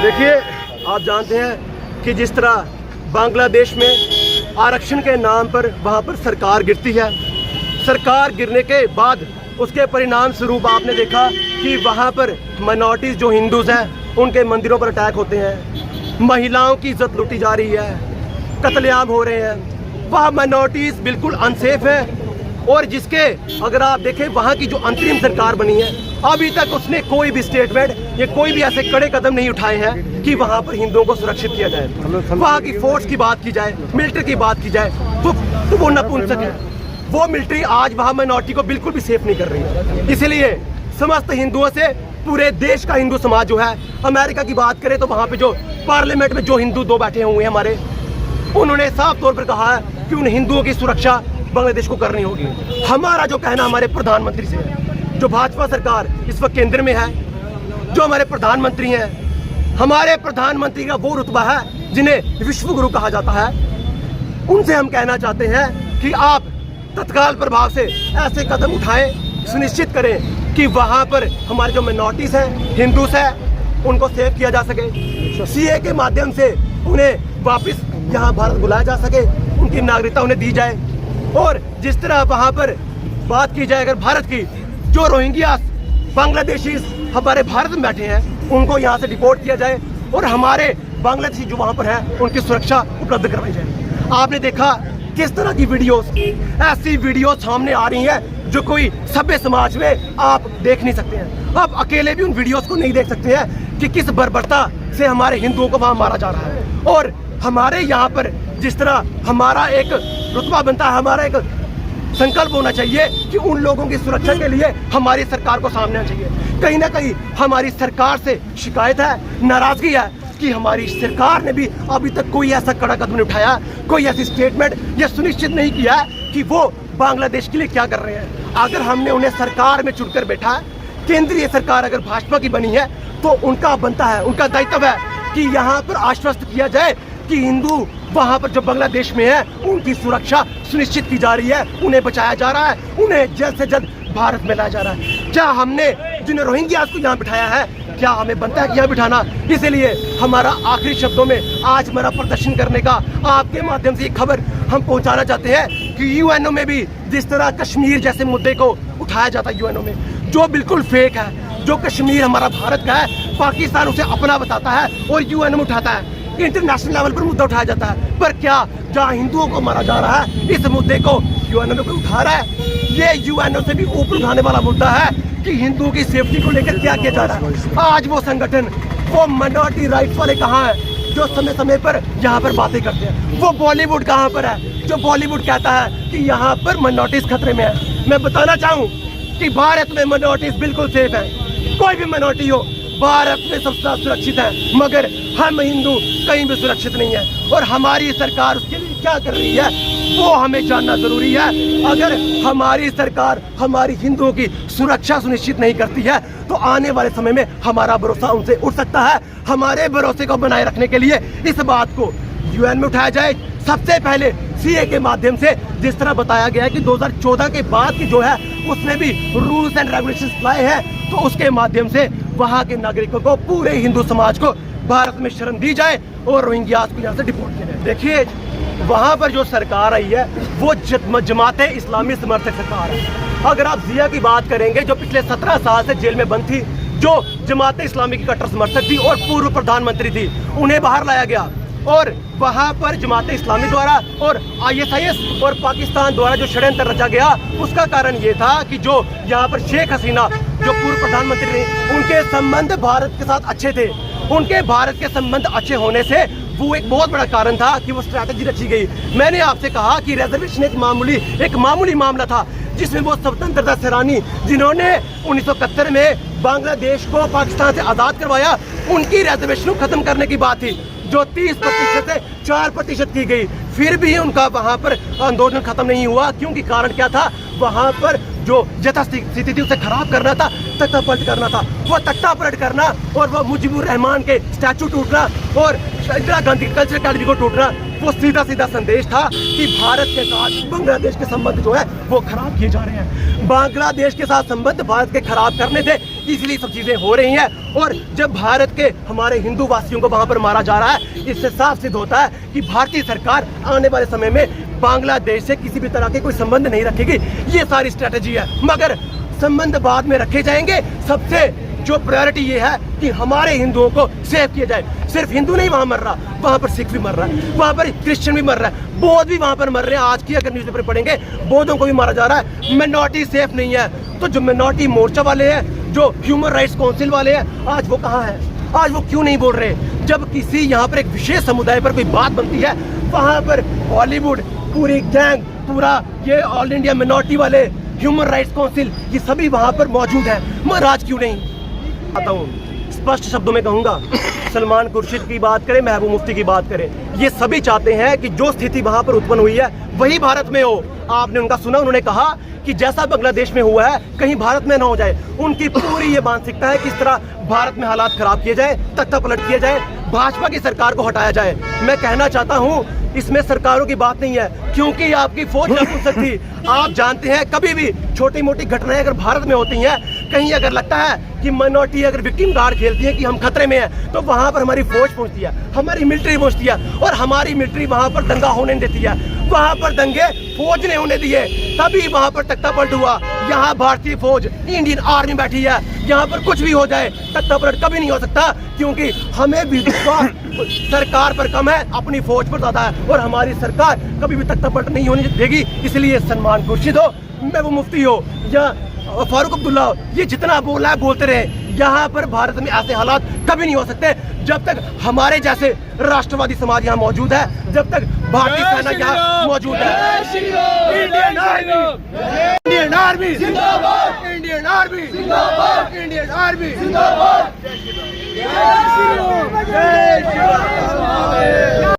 देखिए, आप जानते हैं कि जिस तरह बांग्लादेश में आरक्षण के नाम पर वहाँ पर सरकार गिरती है, सरकार गिरने के बाद उसके परिणाम स्वरूप आपने देखा कि वहाँ पर माइनॉरिटीज़ जो हिंदूज़ हैं उनके मंदिरों पर अटैक होते हैं, महिलाओं की इज्जत लूटी जा रही है, कत्लेआम हो रहे हैं। वह माइनॉरिटीज़ बिल्कुल अनसेफ है और जिसके अगर आप देखें वहाँ की जो अंतरिम सरकार बनी है अभी तक उसने कोई भी स्टेटमेंट या कोई भी ऐसे कड़े कदम नहीं उठाए हैं कि वहाँ पर हिंदुओं को सुरक्षित किया जाए। वहाँ की फोर्स की बात की जाए, मिलिट्री की बात की जाए तो वो नपुंसक है। वो मिलिट्री आज वहाँ माइनॉरिटी को बिल्कुल भी सेफ नहीं कर रही है। इसीलिए समस्त हिंदुओं से पूरे देश का हिंदू समाज जो है, अमेरिका की बात करें तो वहाँ पे जो पार्लियामेंट में जो हिंदू दो बैठे हुए हैं हमारे, उन्होंने साफ तौर पर कहा है कि उन हिंदुओं की सुरक्षा बांग्लादेश को करनी होगी। हमारा जो कहना हमारे प्रधानमंत्री से है, जो भाजपा सरकार इस वक्त केंद्र में है, जो हमारे प्रधानमंत्री हैं, हमारे प्रधानमंत्री का वो रुतबा है जिन्हें विश्व गुरु कहा जाता है, उनसे हम कहना चाहते हैं कि आप तत्काल प्रभाव से ऐसे कदम उठाएं, सुनिश्चित करें कि वहाँ पर हमारे जो माइनॉरिटीज हैं, हिंदूज हैं, उनको सेव किया जा सके। सीए के माध्यम से उन्हें वापस यहाँ भारत बुलाया जा सके, उनकी नागरिकता उन्हें दी जाए। और जिस तरह वहाँ पर बात की जाए अगर भारत की, जो रोहिंग्या बांग्लादेशी हमारे भारत में बैठे हैं उनको यहाँ से डिपोर्ट किया जाए और हमारे बांग्लादेशी जो वहाँ पर हैं उनकी सुरक्षा उपलब्ध करवाई जाए। आपने देखा किस तरह की वीडियोस, ऐसी वीडियोस सामने आ रही हैं जो कोई सभ्य समाज में आप देख नहीं सकते हैं। आप अकेले भी उन वीडियोस को नहीं देख सकते हैं कि किस बर्बरता से हमारे हिंदुओं को वहाँ मारा जा रहा है। और हमारे यहाँ पर जिस तरह हमारा एक रुतबा बनता है, हमारा एक संकल्प होना चाहिए कि उन लोगों की सुरक्षा के लिए हमारी सरकार को सामने आना चाहिए। कहीं ना कहीं हमारी सरकार से शिकायत है, नाराजगी है कि हमारी सरकार ने भी अभी तक कोई ऐसा कड़ा कदम नहीं उठाया, कोई ऐसी स्टेटमेंट या सुनिश्चित नहीं किया है कि वो बांग्लादेश के लिए क्या कर रहे हैं। अगर हमने उन्हें सरकार में चुनकर बैठा है, केंद्रीय सरकार अगर भाजपा की बनी है, तो उनका बनता है, उनका दायित्व है कि यहाँ पर आश्वस्त किया जाए कि हिंदू वहाँ पर जो बांग्लादेश में है उनकी सुरक्षा सुनिश्चित की जा रही है, उन्हें बचाया जा रहा है, उन्हें जल्द से जल्द भारत में लाया जा रहा है। क्या हमने जिन्हें रोहिंग्या को यहाँ बिठाया है, क्या हमें बनता है कि यहाँ बिठाना? इसीलिए हमारा आखिरी शब्दों में आज हमारा प्रदर्शन करने का आपके माध्यम से ये खबर हम पहुँचाना चाहते हैं कि यूएनओ में भी जिस तरह कश्मीर जैसे मुद्दे को उठाया जाता है यूएनओ में, जो बिल्कुल फेक है, जो कश्मीर हमारा भारत का है, पाकिस्तान उसे अपना बताता है और यूएनओ में उठाता है, इंटरनेशनल लेवल पर मुद्दा उठाया जाता है। पर क्या जहाँ हिंदुओं को मारा जा रहा है इस मुद्दे को यूएनओ में कोई उठा रहा है? ये यूएनओ से भी ऊपर उठाने वाला मुद्दा है कि हिंदुओं की सेफ्टी को लेकर क्या किया जा रहा है। आज वो संगठन, वो माइनॉरिटी राइट्स वाले कहाँ हैं जो समय समय पर यहाँ पर बातें करते हैं? वो बॉलीवुड कहाँ पर है जो बॉलीवुड कहता है कि यहाँ पर माइनॉरिटीज खतरे में है? मैं बताना चाहूँ कि भारत में माइनॉरिटीज बिल्कुल सेफ है। कोई भी माइनॉरिटी हो, भारत में सबसे ज्यादा सुरक्षित है, मगर हम हिंदू कहीं भी सुरक्षित नहीं है। और हमारी सरकार उसके लिए क्या कर रही है वो हमें जानना जरूरी है। अगर हमारी सरकार हमारी हिंदुओं की सुरक्षा सुनिश्चित नहीं करती है तो आने वाले समय में हमारा भरोसा उनसे उठ सकता है। हमारे भरोसे को बनाए रखने के लिए इस बात को यूएन में उठाया जाए। सबसे पहले सीए के माध्यम से जिस तरह बताया गया है कि 2014 के बाद की जो है उसमें भी रूल्स एंड रेगुलेशंस लाए हैं, तो उसके माध्यम से वहाँ के नागरिकों को, पूरे हिंदू समाज को भारत में शरण दी जाए और रोहिंग्या को यहाँ से डिपोर्ट किया जाए। देखिए, वहाँ पर जो सरकार आई है वो जमात इस्लामी समर्थक सरकार है। अगर आप जिया की बात करेंगे, जो पिछले 17 साल से जेल में बंद थी, जो जमात इस्लामी की कट्टर समर्थक थी और पूर्व प्रधानमंत्री थी, उन्हें बाहर लाया गया और वहाँ पर जमात इस्लामी द्वारा और ISIS और पाकिस्तान द्वारा जो षड्यंत्र रचा गया, उसका कारण ये था कि जो यहाँ पर शेख हसीना जो पूर्व प्रधानमंत्री थे, उनके संबंध भारत के साथ अच्छे थे। उनके भारत के संबंध अच्छे होने से वो एक बहुत बड़ा कारण था कि वो स्ट्रैटेजी रची गई। मैंने आपसे कहा कि रिजर्वेशन एक मामूली मामला था जिसमें वो स्वतंत्रता सेनानी जिन्होंने 1971 में बांग्लादेश को पाकिस्तान से आज़ाद करवाया, उनकी रिजर्वेशन खत्म करने की बात थी, जो 30% से 4% की गई। फिर भी उनका वहाँ पर आंदोलन खत्म नहीं हुआ, क्योंकि कारण क्या था? वहाँ पर जो यथास्थिति थी उसे खराब करना था, तख्ता पलट करना था। वो तख्ता पलट करना और वो मुजीबुर रहमान के स्टैचू टूटना और इंदिरा गांधी कल्चर अकेडमी को टूटना वो सीधा सीधा संदेश था कि भारत के साथ बांग्लादेश के संबंध जो है वो खराब किए जा रहे हैं। बांग्लादेश के साथ संबंध भारत के खराब करने थे, इसलिए सब चीजें हो रही हैं। और जब भारत के हमारे हिंदू वासियों को वहां पर मारा जा रहा है, इससे साफ सिद्ध होता है कि भारतीय सरकार आने वाले समय में बांग्लादेश से किसी भी तरह के कोई संबंध नहीं रखेगी। ये सारी स्ट्रेटेजी है, मगर संबंध बाद में रखे जाएंगे। सबसे जो प्रायोरिटी ये है कि हमारे हिंदुओं को सेव किया जाए। सिर्फ हिंदू नहीं वहां मर रहा, वहां पर सिख भी मर रहा है, वहां पर क्रिश्चियन भी मर रहा है, बौद्ध भी वहां पर मर रहे हैं। आज की अगर न्यूज़पेपर पढ़ेंगे, बौद्धों को भी मारा जा रहा है। मिनॉरिटी सेफ नहीं है, तो जो मिनॉरिटी मोर्चा वाले हैं, जो ह्यूमन राइट्स काउंसिल वाले हैं, आज वो कहाँ है? आज वो क्यों नहीं बोल रहे? जब किसी यहाँ पर एक विशेष समुदाय पर कोई बात बनती है, वहां पर बॉलीवुड, पूरी गैंग, पूरा ये ऑल इंडिया मिनॉरिटी वाले, ह्यूमन राइट्स काउंसिल, ये सभी वहां पर मौजूद है, मगर आज क्यों नहीं? आता हूँ, स्पष्ट शब्दों में कहूंगा, सलमान खुर्शीद की बात करें, महबूब मुफ्ती की बात करें, ये सभी चाहते हैं कि जो स्थिति वहां पर उत्पन्न हुई है वही भारत में हो। आपने उनका सुना, उन्होंने कहा कि जैसा बांग्लादेश में हुआ है कहीं भारत में ना हो जाए। उनकी पूरी ये मानसिकता है कि इस तरह भारत में हालात खराब किए जाए, तख्ता पलट किया जाए, भाजपा की सरकार को हटाया जाए। मैं कहना चाहता हूँ, इसमें सरकारों की बात नहीं है, क्योंकि आपकी फौज न पूछ सकती। आप जानते हैं, कभी भी छोटी मोटी घटनाएं अगर भारत में होती हैं, कहीं अगर लगता है कि माइनॉरिटी अगर विक्टिम कार्ड खेलती है कि हम खतरे में हैं, तो वहां पर हमारी फौज पहुंचती है, हमारी मिलिट्री पहुंचती है, और हमारी मिलिट्री वहां पर दंगा होने नहीं देती है। वहां पर दंगे फौज ने होने दिए, तभी वहां पर तख्ता पलट हुआ। यहाँ भारतीय फौज, इंडियन आर्मी बैठी है, यहाँ पर कुछ भी हो जाए तख्ता पलट कभी नहीं हो सकता, क्योंकि हमें भी विश्वास सरकार पर कम है, अपनी फौज पर ज्यादा है, और हमारी सरकार कभी भी तख्ता पलट नहीं होने देगी। इसलिए सलमान खुर्शीद हो, महबूब मुफ्ती हो या फारूक अब्दुल्ला हो, ये जितना बोला है बोलते रहे। यहाँ पर भारत में ऐसे हालात कभी नहीं हो सकते जब तक हमारे जैसे राष्ट्रवादी समाज यहाँ मौजूद है, जब तक भारतीय सेना यहाँ मौजूद है। इंडियन आर्मी, इंडियन आर्मी जिंदाबाद, इंडियन आर्मी जिंदाबाद, इंडियन आर्मी जिंदाबाद।